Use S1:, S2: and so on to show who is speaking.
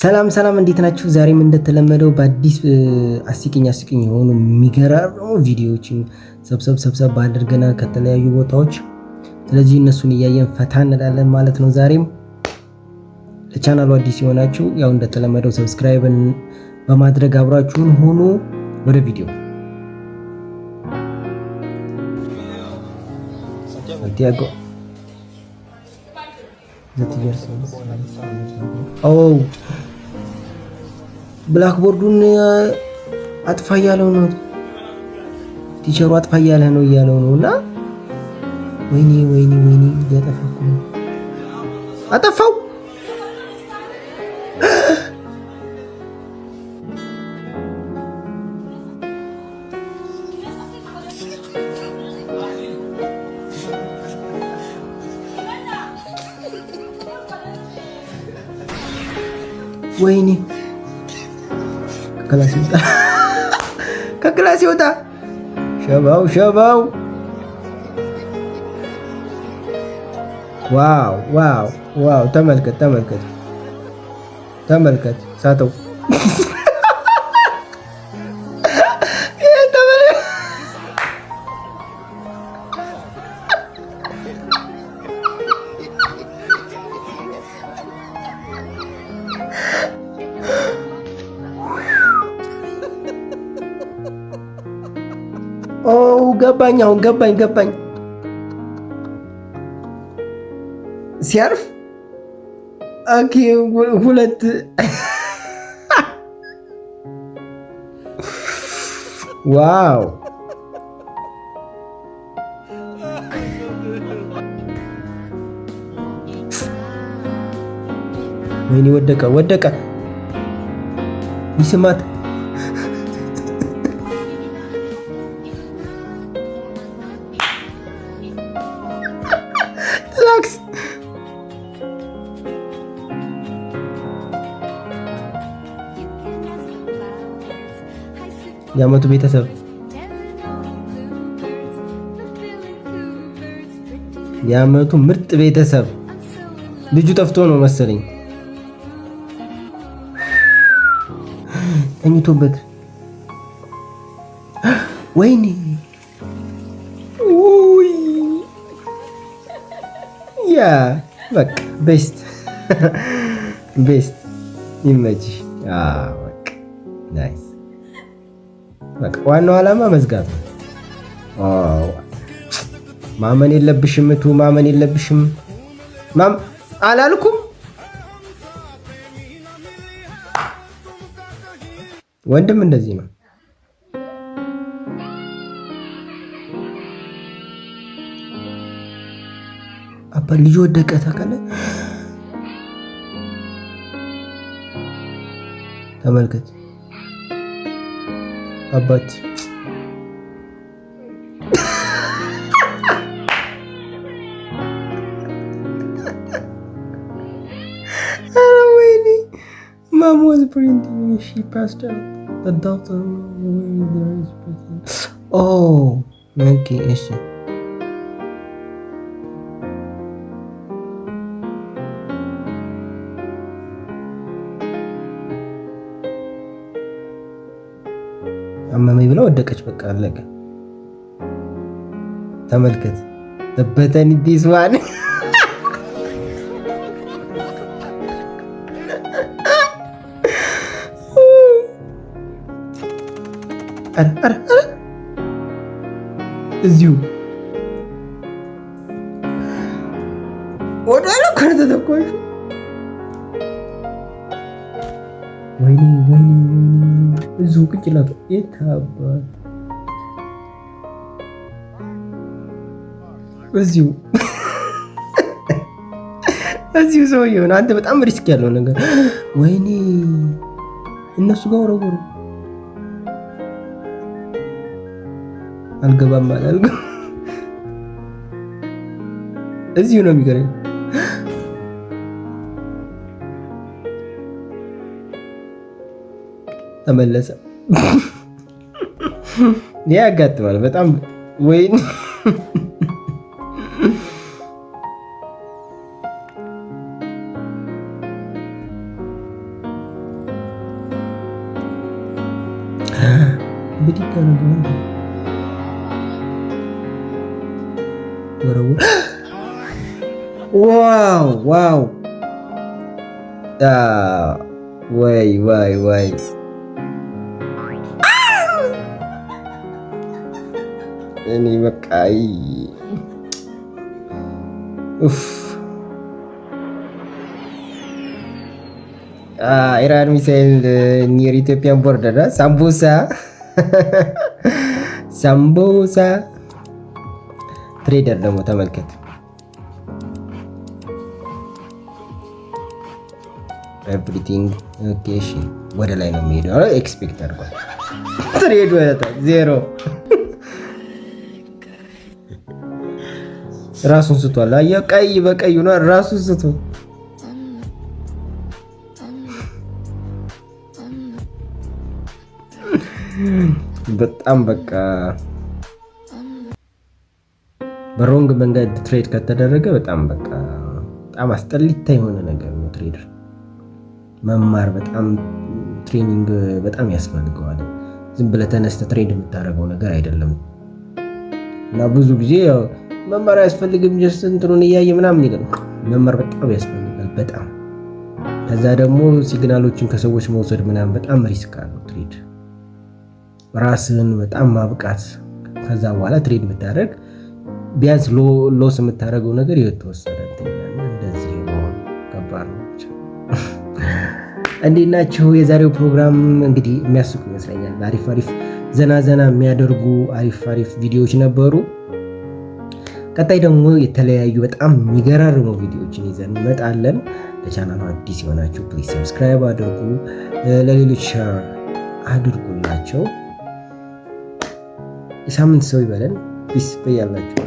S1: ሰላም ሰላም፣ እንዴት ናችሁ? ዛሬም እንደተለመደው በአዲስ አስቂኝ የሆኑ የሚገራርሙ ቪዲዮዎችን ሰብሰብ አድርገናል ከተለያዩ ቦታዎች። ስለዚህ እነሱን እያየን ፈታ እንላለን ማለት ነው። ዛሬም ለቻናሉ አዲስ የሆናችሁ ያው እንደተለመደው ሰብስክራይብ በማድረግ አብራችሁን ሆኑ። ወደ ቪዲዮ Santiago. ብላክቦርዱን አጥፋ እያለው ነው ቲቸሩ፣ አጥፋ እያለ ነው እያለው ነው። እና ወይኔ ሊያጠፋኩ ነው። አጠፋው። ወይኔ ከክላስ ይወጣ። ሸባው ዋው ተመልከት ሳተው ገባኝ። አሁን ገባኝ። ሲያርፍ ኦኬ። ሁለት ዋው ወይኔ ወደቀ። ይስማት የዓመቱ ቤተሰብ የዓመቱ ምርጥ ቤተሰብ ልጁ ጠፍቶ ነው መሰለኝ ተኝቶበት። ወይኔ ያ በቃ ቤስት ይመችሽ። በቃ ናይስ። በቃ ዋናው ዓላማ መዝጋት ነው። ማመን የለብሽም አላልኩም። ወንድም እንደዚህ ነው። አባ ልጅ ወደቀ ታውቃለህ? ተመልከት አባት Mom was printing. She passed out. The doctor. Oh, okay, issue. አመመኝ ብላ ወደቀች። በቃ አለቀ። ተመልከት ተበተን ዲስዋን አረ እዚሁ ወዳለ ከተተኮሽ ወይኔ እዚሁ ቅጭላቱ የታባል እዚሁ ሰውዬው ነው። አንተ በጣም ሪስክ ያለው ነገር። ወይኔ እነሱ ጋር ወረወሩ። አልገባም እዚሁ ነው የሚገርም። ተመለሰ። ያጋጥማል በጣም ወይኔ ዋው ወይ እኔ በቃ ኢራን ሚሳኤል ኒር ኢትዮጵያን ቦርደር ሳምቡሳ ትሬደር ደግሞ ተመልከት። ኤቭሪቲንግ ኦኬ። እሺ ወደ ላይ ነው የሚሄደው። ኤክስፔክት አድርጓል። ትሬድ ወጣ ዜሮ። ራሱን ስቷል። አየህ፣ ቀይ በቀዩ ነው ራሱን ስቶ በጣም በቃ በሮንግ መንገድ ትሬድ ከተደረገ በጣም በቃ በጣም አስጠሊታ የሆነ ነገር ነው። ትሬደር መማር በጣም ትሬኒንግ በጣም ያስፈልገዋል። ዝም ብለህ ተነስተህ ትሬድ የምታደርገው ነገር አይደለም እና ብዙ ጊዜ ያው መማር አያስፈልግም ጀስት እንትኑን እያየ ምናምን ይላል። መማር በጣም ያስፈልጋል በጣም። ከዛ ደግሞ ሲግናሎችን ከሰዎች መውሰድ ምናምን በጣም ሪስክ አለው ትሬድ። ራስህን በጣም ማብቃት፣ ከዛ በኋላ ትሬድ የምታደርግ ቢያንስ ሎስ የምታደርገው ነገር የተወሰነ እንደዚህ ነው። ከባድ ነው። እንዴት ናችሁ? የዛሬው ፕሮግራም እንግዲህ የሚያስቁ ይመስለኛል። አሪፍ ዘና የሚያደርጉ አሪፍ ቪዲዮዎች ነበሩ። ቀጣይ ደግሞ የተለያዩ በጣም የሚገራርሙ ቪዲዮዎችን ይዘን እንመጣለን። ለቻናሉ አዲስ የሆናችሁ ፕሊዝ ሰብስክራይብ አድርጉ፣ ለሌሎች ሼር አድርጉላቸው። የሳምንት ሰው ይበለን። ፒስ በያላችሁ